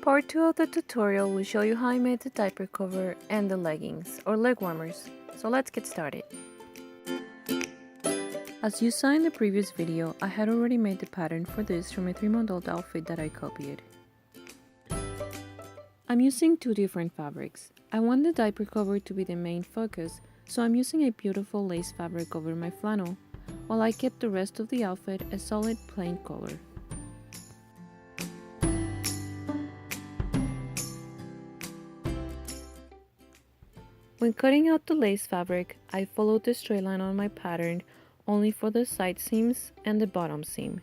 Part 2 of the tutorial will show you how I made the diaper cover and the leggings, or leg warmers. So let's get started. As you saw in the previous video, I had already made the pattern for this from a 3-month-old outfit that I copied. I'm using two different fabrics. I want the diaper cover to be the main focus, so I'm using a beautiful lace fabric over my flannel, while I kept the rest of the outfit a solid plain color. When cutting out the lace fabric, I followed the straight line on my pattern only for the side seams and the bottom seam.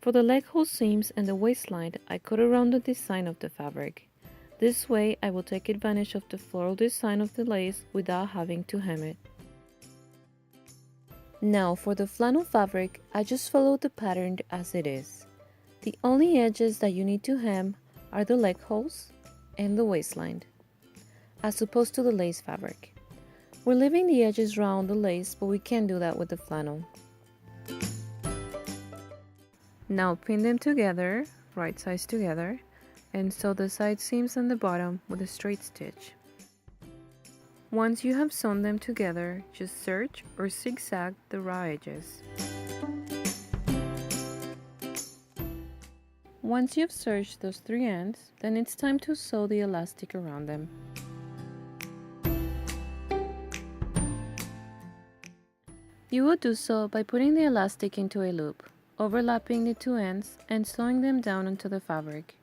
For the leg hole seams and the waistline, I cut around the design of the fabric. This way, I will take advantage of the floral design of the lace without having to hem it. Now for the flannel fabric, I just followed the pattern as it is. The only edges that you need to hem are the leg holes and the waistline, as opposed to the lace fabric. We're leaving the edges round the lace, but we can't do that with the flannel. Now pin them together, right sides together, and sew the side seams and the bottom with a straight stitch. Once you have sewn them together, just serge or zigzag the raw edges. Once you've serged those three ends, then it's time to sew the elastic around them. You will do so by putting the elastic into a loop, overlapping the two ends and sewing them down onto the fabric.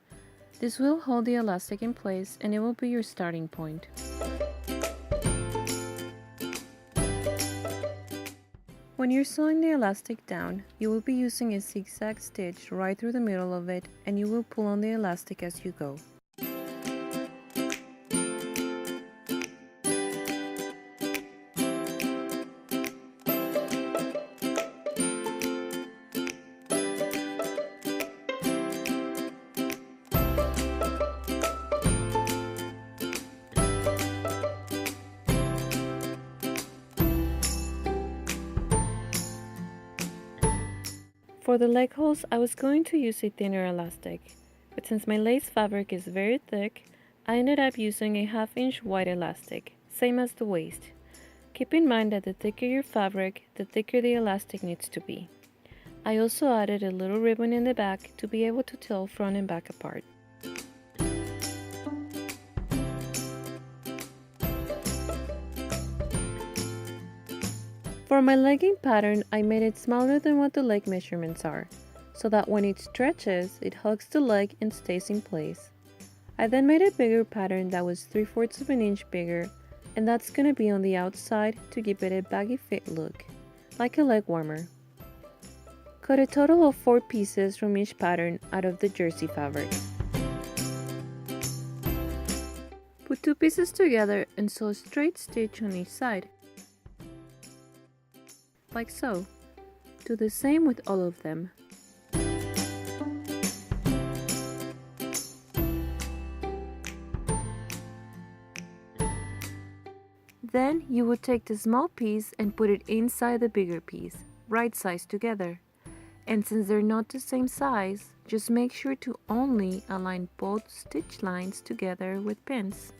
This will hold the elastic in place and it will be your starting point. When you're sewing the elastic down, you will be using a zigzag stitch right through the middle of it, and you will pull on the elastic as you go. For the leg holes, I was going to use a thinner elastic, but since my lace fabric is very thick, I ended up using a 1/2 inch wide elastic, same as the waist. Keep in mind that the thicker your fabric, the thicker the elastic needs to be. I also added a little ribbon in the back to be able to tell front and back apart. For my legging pattern, I made it smaller than what the leg measurements are, so that when it stretches, it hugs the leg and stays in place. I then made a bigger pattern that was 3/4 of an inch bigger, and that's going to be on the outside to give it a baggy fit look, like a leg warmer. Cut a total of 4 pieces from each pattern out of the jersey fabric. Put 2 pieces together and sew a straight stitch on each side, like so. Do the same with all of them. Then you would take the small piece and put it inside the bigger piece, right sides together. And since they're not the same size, just make sure to only align both stitch lines together with pins.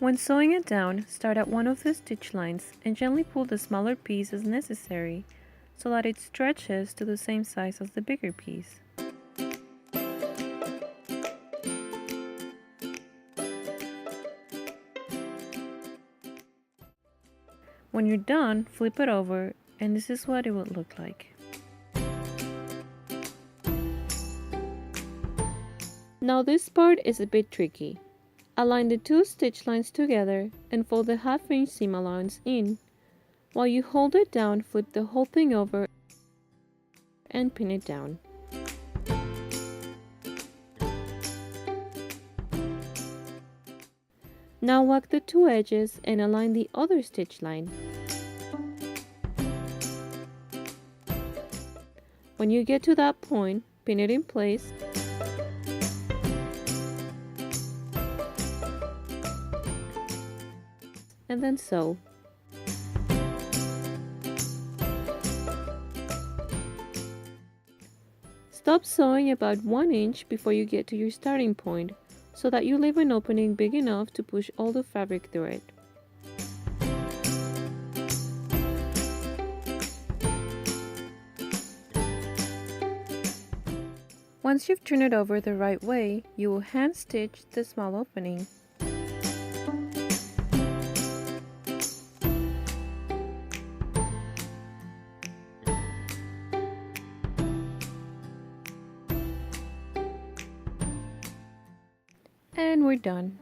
When sewing it down, start at one of the stitch lines and gently pull the smaller piece as necessary so that it stretches to the same size as the bigger piece. When you're done, flip it over and this is what it would look like. Now this part is a bit tricky. Align the 2 stitch lines together and fold the 1/2 inch seam allowance in. While you hold it down, flip the whole thing over and pin it down. Now whack the 2 edges and align the other stitch line. When you get to that point, pin it in place, and then sew. Stop sewing about 1 inch before you get to your starting point, so that you leave an opening big enough to push all the fabric through it. Once you've turned it over the right way, you will hand stitch the small opening. And we're done.